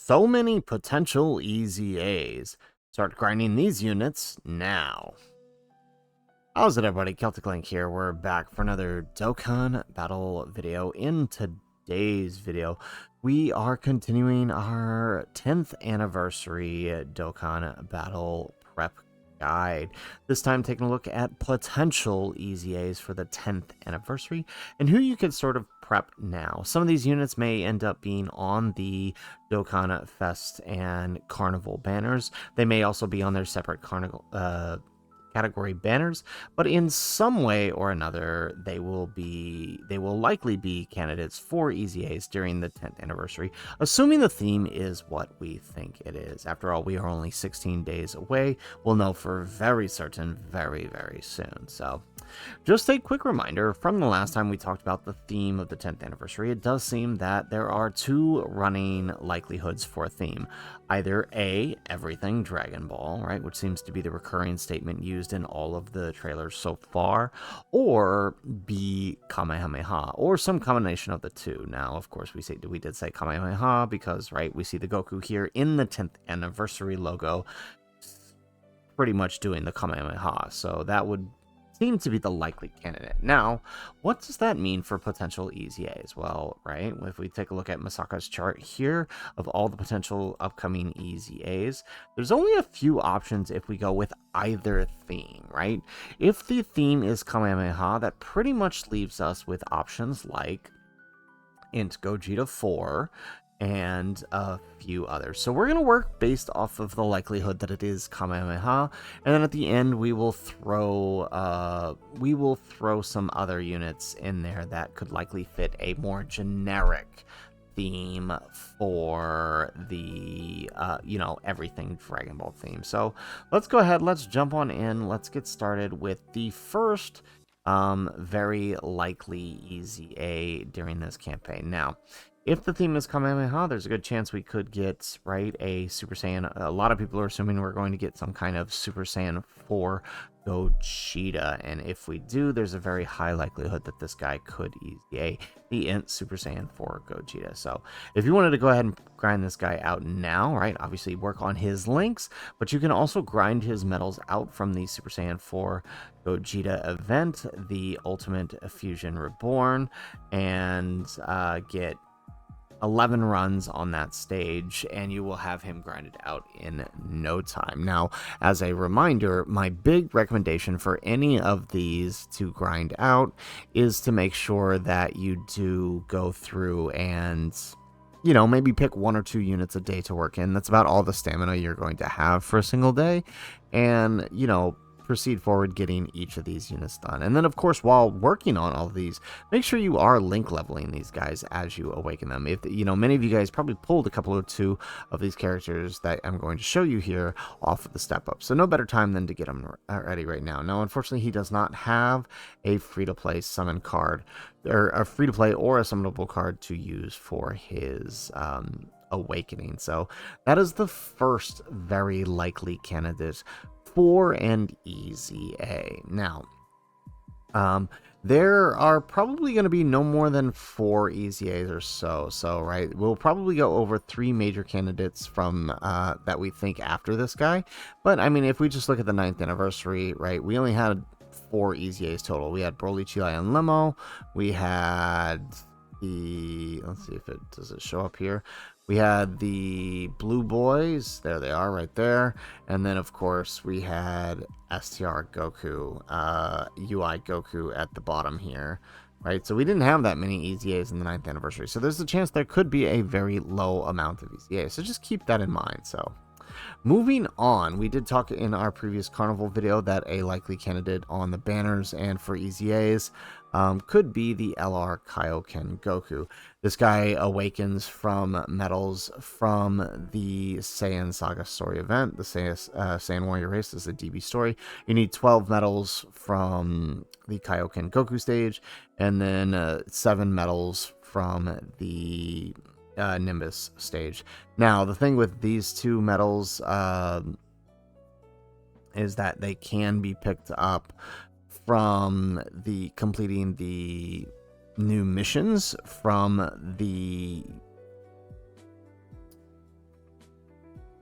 So many potential EZAs. Start grinding these units now. How's it, everybody? Celtic Link here. We're back for another Dokkan battle video. In today's video, we are continuing our 10th anniversary Dokkan battle prep guide. This time taking a look at potential EZAs for the 10th anniversary and who you could sort of prep now. Some of these units may end up being on the Dokkan Fest and Carnival banners. They may also be on their separate Carnival category banners, but in some way or another they will likely be candidates for EZAs during the 10th anniversary, assuming the theme is what we think it is. After all, we are only 16 days away. We'll know for very certain very soon. So just a quick reminder, from the last time we talked about the theme of the 10th anniversary, it does seem that there are two running likelihoods for a theme. Either A, everything Dragon Ball, right, which seems to be the recurring statement used in all of the trailers so far, or B, Kamehameha, or some combination of the two. Now, of course, we did say Kamehameha because, right, we see the Goku here in the 10th anniversary logo pretty much doing the Kamehameha, so that would seem to be the likely candidate. Now, what does that mean for potential EZAs? Well, right, if we take a look at Masaka's chart here of all the potential upcoming EZAs, there's only a few options if we go with either theme, right? If the theme is Kamehameha, that pretty much leaves us with options like Int Gogeta 4, and a few others. So we're going to work based off of the likelihood that it is Kamehameha, and then at the end we will throw some other units in there that could likely fit a more generic theme for the everything Dragon Ball theme. So let's go ahead, let's jump on in, let's get started with the first very likely EZA during this campaign. Now, if the theme is Kamehameha, there's a good chance we could get, right, a Super Saiyan. A lot of people are assuming we're going to get some kind of Super Saiyan 4 Gogeta, and if we do, there's a very high likelihood that this guy could EZA the Int Super Saiyan 4 Gogeta. So if you wanted to go ahead and grind this guy out now, right, obviously work on his links, but you can also grind his medals out from the Super Saiyan 4 Gogeta event, the Ultimate Fusion Reborn, and get 11 runs on that stage, and you will have him grinded out in no time. Now, as a reminder, my big recommendation for any of these to grind out is to make sure that you do go through and, you know, maybe pick 1 or 2 units a day to work in. That's about all the stamina you're going to have for a single day, and, you know, proceed forward getting each of these units done. And then, of course, while working on all of these, make sure you are link leveling these guys as you awaken them. If, you know, many of you guys probably pulled a couple or 2 of these characters that I'm going to show you here off of the step up, so no better time than to get them ready right now. Now, unfortunately, he does not have a free-to-play summon card, or a free-to-play or a summonable card to use for his awakening. So that is the first very likely candidate for an EZA. Now, there are probably going to be no more than 4 EZAs or so, right, we'll probably go over 3 major candidates from that we think after this guy. But I mean, if we just look at the 9th anniversary, right, we only had 4 EZAs total. We had Broly, Chile, and Lemo. We had the, let's see if it does it show up here. We had the Blue Boys, there they are right there, and then of course we had STR Goku, UI Goku at the bottom here, right? So we didn't have that many EZAs in the 9th anniversary, so there's a chance there could be a very low amount of EZAs, so just keep that in mind. So moving on, we did talk in our previous Carnival video that a likely candidate on the banners and for EZAs could be the LR Kaioken Goku. This guy awakens from medals from the Saiyan Saga story event. The Saiyan Warrior Race is a DB story. You need 12 medals from the Kaioken Goku stage, and then 7 medals from the Nimbus stage. Now, the thing with these 2 medals is that they can be picked up from the completing the new missions from the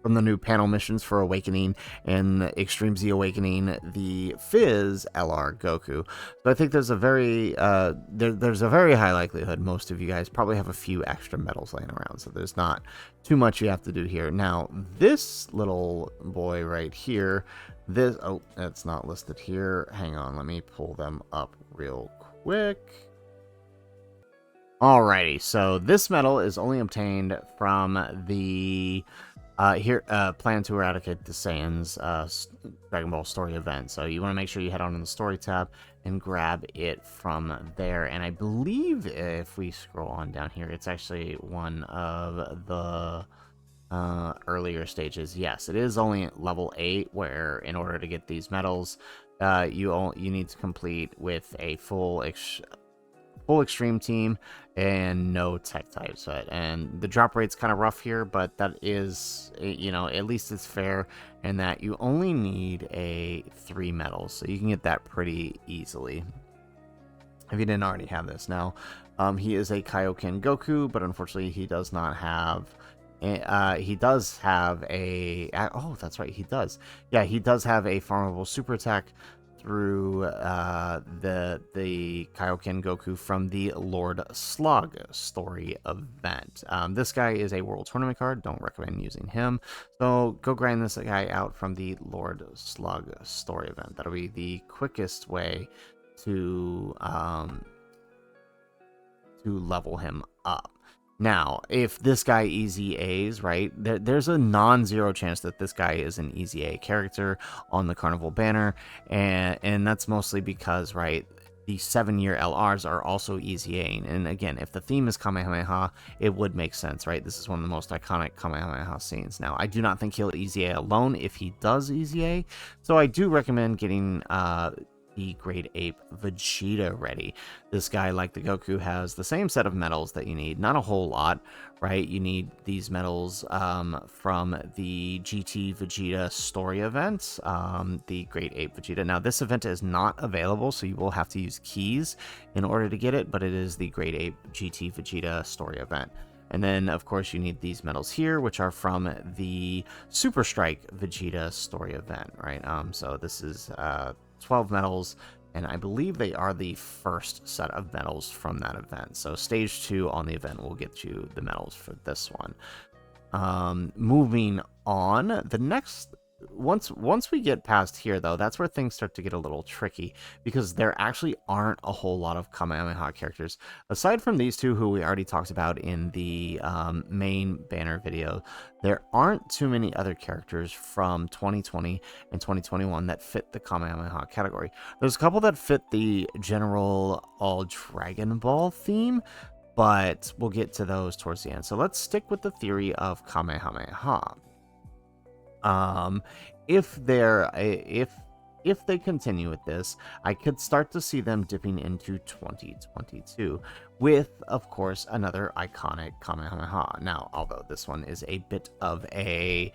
from the new panel missions for Awakening and Extreme Z Awakening, the Fizz LR Goku. So I think there's a very there's a very high likelihood most of you guys probably have a few extra medals laying around, so there's not too much you have to do here. Now this little boy right here, this, oh, it's not listed here. Hang on, let me pull them up real quick. Alrighty, so this medal is only obtained from the plan to eradicate the Saiyan's Dragon Ball story event. So you want to make sure you head on to the story tab and grab it from there. And I believe if we scroll on down here, it's actually one of the earlier stages. Yes, it is only level 8, where in order to get these medals, you need to complete with a full extreme team and no tech types. And the drop rate's kind of rough here, but that is, you know, at least it's fair in that you only need 3 medals, so you can get that pretty easily if you didn't already have this. Now he is a Kaioken Goku, but unfortunately he does not have he does have a oh, that's right, he does. Yeah, he does have a farmable super attack through the Kaioken Goku from the Lord Slug story event. This guy is a World Tournament card. Don't recommend using him. So go grind this guy out from the Lord Slug story event. That'll be the quickest way to level him up. Now, if this guy EZAs, right, there's a non-zero chance that this guy is an EZA character on the Carnival banner, and that's mostly because, right, the 7-year LRs are also EZAing. And again, if the theme is Kamehameha, it would make sense, right? This is one of the most iconic Kamehameha scenes. Now, I do not think he'll EZA alone if he does EZA, so I do recommend getting the Great Ape Vegeta ready. This guy, like the Goku, has the same set of medals that you need. Not a whole lot, right? You need these medals from the GT Vegeta story event, the Great Ape Vegeta. Now, this event is not available, so you will have to use keys in order to get it, but it is the Great Ape GT Vegeta story event. And then, of course, you need these medals here, which are from the Super Strike Vegeta story event, right? So this is 12 medals, and I believe they are the first set of medals from that event. So stage 2 on the event will get you the medals for this one. Moving on, the next, once we get past here, though, that's where things start to get a little tricky, because there actually aren't a whole lot of Kamehameha characters aside from these two who we already talked about in the main banner video. There aren't too many other characters from 2020 and 2021 that fit the Kamehameha category. There's a couple that fit the general all Dragon Ball theme, but we'll get to those towards the end. So let's stick with the theory of Kamehameha. If they continue with this, I could start to see them dipping into 2022 with, of course, another iconic Kamehameha. Now, although this one is a bit of a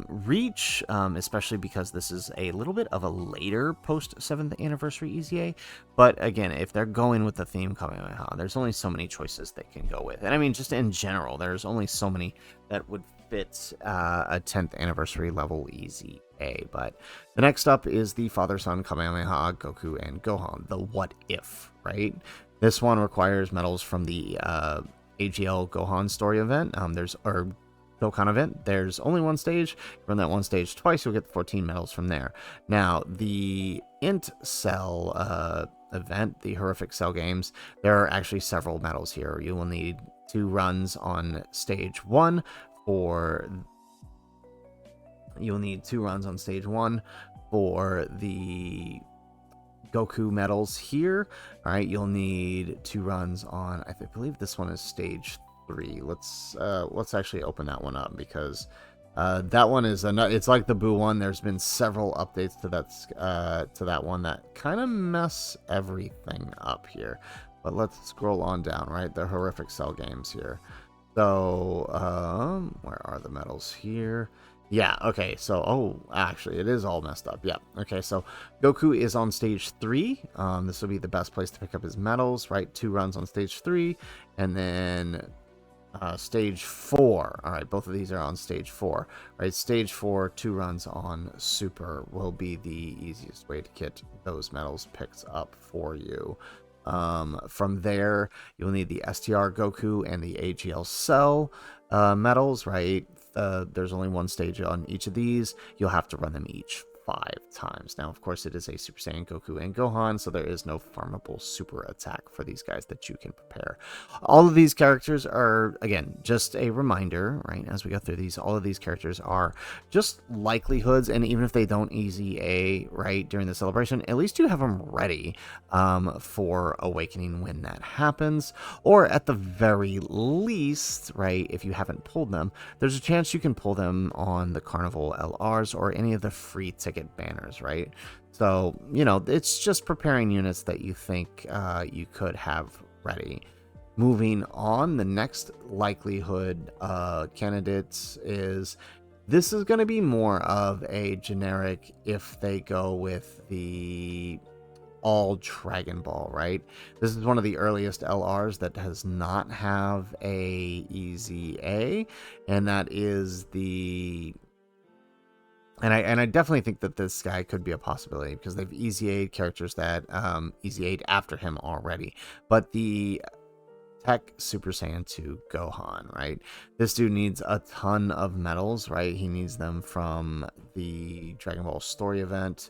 reach, especially because this is a little bit of a later post 7th anniversary EZA, but again, if they're going with the theme Kamehameha, there's only so many choices they can go with. And I mean, just in general, there's only so many that would fit a 10th anniversary level EZA. But the next up is the Father-Son Kamehameha Goku and Gohan, the What If, right? This one requires medals from the AGL Gohan story event. Or Dokkan event. There's only one stage. Run that one stage twice, you'll get 14 medals from there. Now, the Int Cell event, the Horrific Cell games, there are actually several medals here. You will need 2 runs on stage 1 for the Goku medals here. All right, you'll need 2 runs on, I believe this one is stage 3. Let's actually open that one up, because that one is it's like the Boo one. There's been several updates to that one that kind of mess everything up here. But let's scroll on down, right? The Horrific Cell games here. So, where are the medals here? Yeah, okay, so, oh, actually, it is all messed up. Yeah, okay, so Goku is on stage 3. This will be the best place to pick up his medals, right? 2 runs on stage 3, and then Stage 4. All right, both of these are on stage 4. Right, stage 4, 2 runs on Super will be the easiest way to get those medals picked up for you. From there, you'll need the STR Goku and the AGL Cell medals, right? There's only one stage on each of these. You'll have to run them each 5 times. Now, of course, it is a Super Saiyan Goku and Gohan, so there is no farmable super attack for these guys that you can prepare. All of these characters are, again, just a reminder, right? As we go through these, all of these characters are just likelihoods, and even if they don't EZA, right, during the celebration, at least you have them ready for Awakening when that happens, or at the very least, right, if you haven't pulled them, there's a chance you can pull them on the Carnival LRs or any of the free ticket banners, right? So, you know, it's just preparing units that you think you could have ready. Moving on, the next likelihood candidates is, this is going to be more of a generic if they go with the all Dragon Ball, right? This is one of the earliest LRs that does not have a EZA, and that is the... And I definitely think that this guy could be a possibility because they've EZA'd characters that EZA'd after him already. But the Tech Super Saiyan 2 Gohan, right? This dude needs a ton of medals, right? He needs them from the Dragon Ball story event.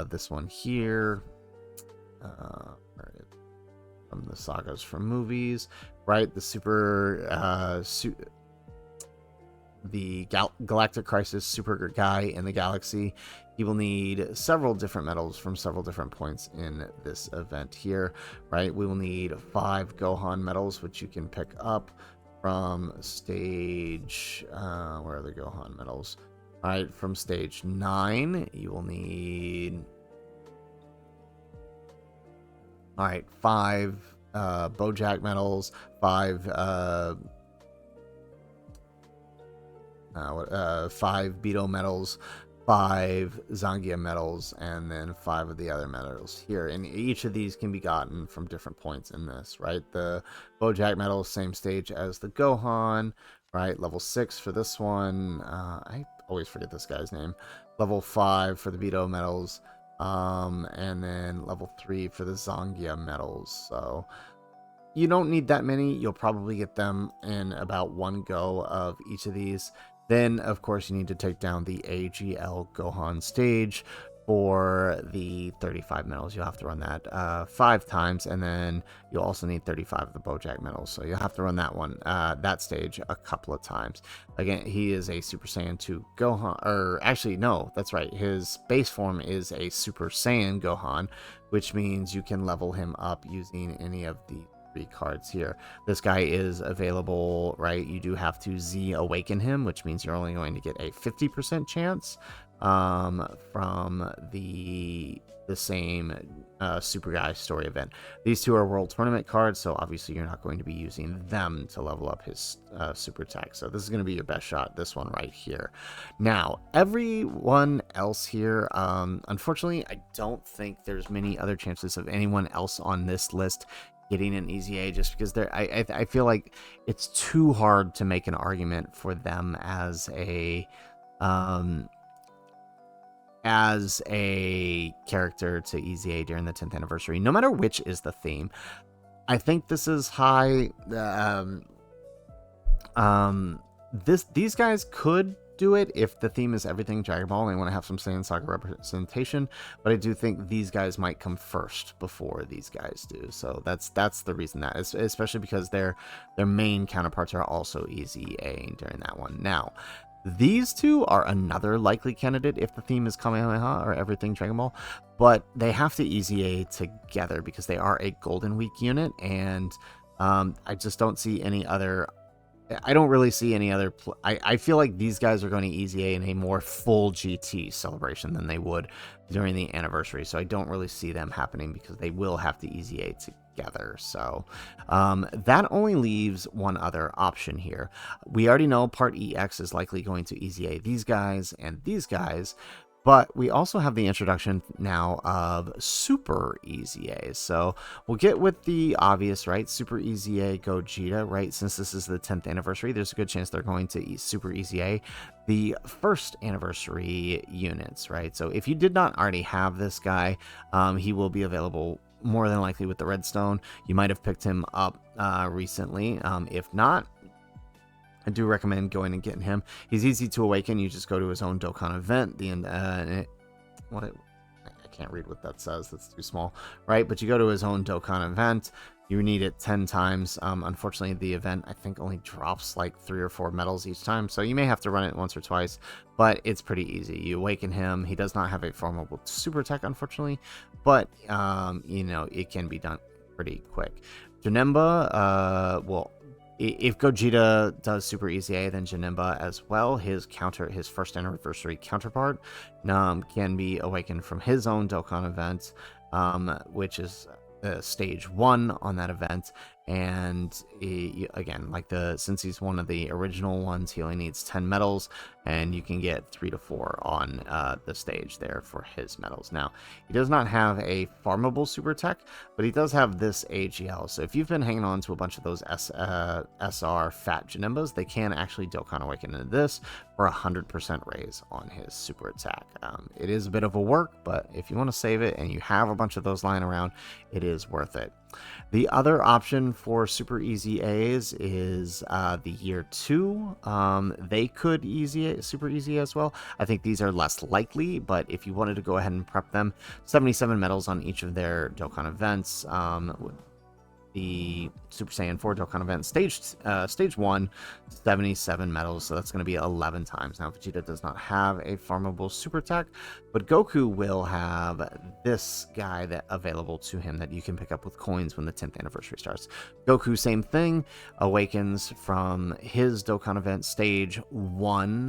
This one here. From the sagas from movies, right? The Galactic Crisis super guy in the galaxy. He will need several different medals from several different points in this event here, right? We will need 5 Gohan medals, which you can pick up from stage... where are the Gohan medals? All right, from stage 9, you will need... All right, 5 Bojack medals, 5 5 Beto medals, 5 Zangia medals, and then 5 of the other medals here. And each of these can be gotten from different points in this, right? The Bojack medal, same stage as the Gohan, right? Level 6 for this one. I always forget this guy's name. Level 5 for the Beto medals. And then level 3 for the Zangia medals. So you don't need that many. You'll probably get them in about one go of each of these. Then, of course, you need to take down the AGL Gohan stage for the 35 medals. You'll have to run that 5 times, and then you'll also need 35 of the Bojack medals. So you'll have to run that one, that stage, a couple of times. Again, he is a Super Saiyan 2 Gohan, or actually, no, that's right. His base form is a Super Saiyan Gohan, which means you can level him up using any of the 3 cards here. This guy is available, right? You do have to Z awaken him, which means you're only going to get a 50% chance from the same Super Guy story event. These 2 are World Tournament cards, so obviously you're not going to be using them to level up his super attack. So this is going to be your best shot, this one right here. Now, everyone else here, unfortunately, I don't think there's many other chances of anyone else on this list getting an EZA, just because I feel like it's too hard to make an argument for them as a character to EZA during the 10th anniversary, no matter which is the theme. I think this is high. These guys could do it if the theme is everything Dragon Ball and they want to have some Saiyan Saga representation, but I do think these guys might come first before these guys do. So that's the reason, that is, especially because their main counterparts are also EZA during that one. Now, these 2 are another likely candidate if the theme is Kamehameha or everything Dragon Ball, but they have to EZA together because they are a Golden Week unit, and I just don't see any other... I don't really see any other... I feel like these guys are going to EZA in a more full GT celebration than they would during the anniversary, so I don't really see them happening because they will have to EZA together. So that only leaves one other option here. We already know Part EX is likely going to EZA these guys and these guys, But we also have the introduction now of Super EZA. So we'll get with the obvious, right? Super EZA Gogeta, right? Since this is the 10th anniversary, there's a good chance they're going to Super EZA the first anniversary units, right? So if you did not already have this guy, he will be available more than likely with the Redstone. You might have picked him up recently. If not, I do recommend going and getting him. He's easy to awaken. You just go to his own Dokkan event. I can't read what that says. That's too small, right? But you go to his own Dokkan event. You need it 10 times. Unfortunately, the event, I think, only drops like 3 or 4 medals each time. So you may have to run it once or twice, but it's pretty easy. You awaken him. He does not have a formable super attack, unfortunately, but, you know, it can be done pretty quick. Janemba, well, if Gogeta does Super EZA, then Janemba as well, his first anniversary counterpart, can be awakened from his own Dokkan event, which is stage 1 on that event. And again, since he's one of the original ones, he only needs 10 medals, and you can get 3 to 4 on the stage there for his medals. Now, he does not have a farmable super tech, but he does have this AGL. So if you've been hanging on to a bunch of those SR fat Janembas, they can actually Dokkan Awaken into this for 100% raise on his super attack. It is a bit of a work, but if you want to save it and you have a bunch of those lying around, it is worth it. The other option for Super EZAs is the Year 2. They could Super Easy as well. I think these are less likely, but if you wanted to go ahead and prep them, 77 medals on each of their Dokkan events. The Super Saiyan 4 Dokkan event, stage 1, 77 medals, so that's going to be 11 times. Now, Vegeta does not have a farmable super attack, but Goku will have this guy available to him that you can pick up with coins when the 10th anniversary starts. Goku, same thing, awakens from his Dokkan event, stage 1,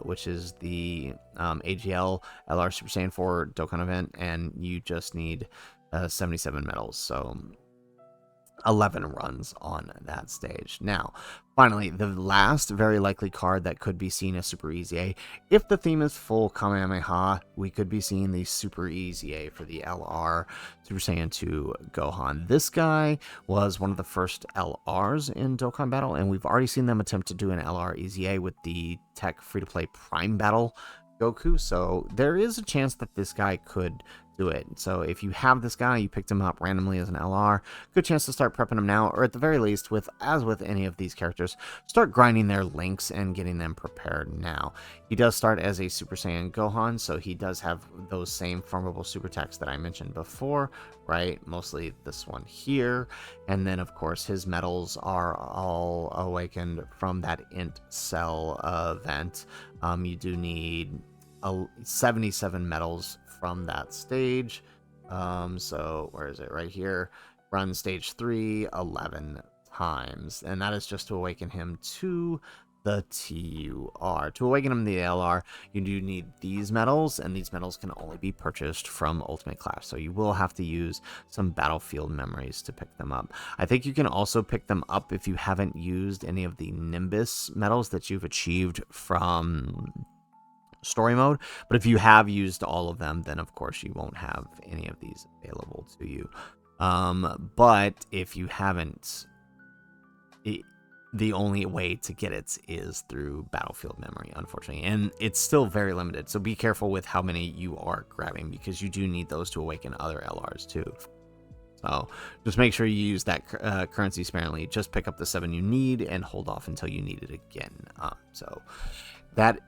which is the AGL LR Super Saiyan 4 Dokkan event, and you just need 77 medals, so 11 runs on that stage. Now, finally, the last very likely card that could be seen as Super EZA, if the theme is full Kamehameha, we could be seeing the Super EZA for the LR Super Saiyan 2 Gohan. This guy was one of the first LRs in Dokkan Battle, and we've already seen them attempt to do an LR EZA with the tech free-to-play Prime Battle Goku, so there is a chance that this guy could do it. So if you have this guy, you picked him up randomly as an LR, good chance to start prepping him now, or at the very least, as with any of these characters, start grinding their links and getting them prepared now. He does start as a Super Saiyan Gohan, so he does have those same farmable super attacks that I mentioned before, right? Mostly this one here. And then, of course, his medals are all awakened from that Int Cell event. You do need 77 medals from that stage. So where is it? Right here. Run stage 3 11 times, and that is just to awaken him to the TUR. To awaken him to the LR, you do need these medals, and these medals can only be purchased from Ultimate Clash, so you will have to use some battlefield memories to pick them up. I think you can also pick them up if you haven't used any of the Nimbus medals that you've achieved from story mode, but if you have used all of them, then of course you won't have any of these available to you. But if you haven't, the only way to get it is through battlefield memory, unfortunately, and it's still very limited, so be careful with how many you are grabbing, because you do need those to awaken other LRs too. So just make sure you use that currency sparingly. Just pick up the 7 you need and hold off until you need it again. So that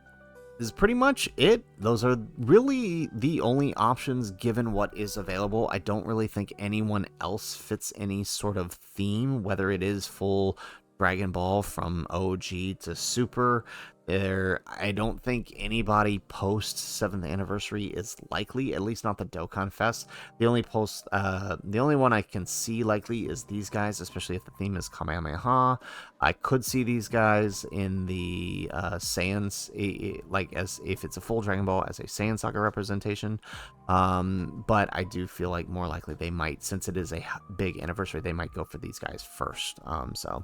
is pretty much it. Those are really the only options given what is available. I don't really think anyone else fits any sort of theme, whether it is full Dragon Ball from OG to Super. I don't think anybody post 7th anniversary is likely, at least not the Dokkan Fest. The only one I can see likely is these guys, especially if the theme is Kamehameha. I could see these guys in the Saiyans, like as if it's a full Dragon Ball as a Saiyan Saga representation. But I do feel like more likely they might, since it is a big anniversary, they might go for these guys first. So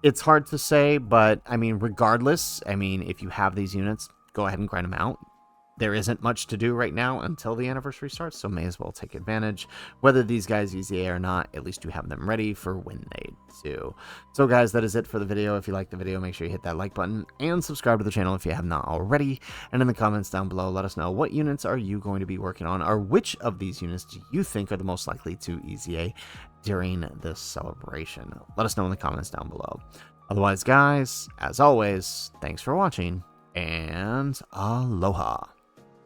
it's hard to say, but I mean, regardless, I mean, if you have these units, go ahead and grind them out. there isn't much to do right now until the anniversary starts, so may as well take advantage. Whether these guys EZA or not, at least you have them ready for when they do. So guys, that is it for the video. If you liked the video, make sure you hit that like button and subscribe to the channel if you have not already. And in the comments down below, let us know what units are you going to be working on, or which of these units do you think are the most likely to EZA during this celebration. Let us know in the comments down below. Otherwise, guys, as always, thanks for watching, and aloha.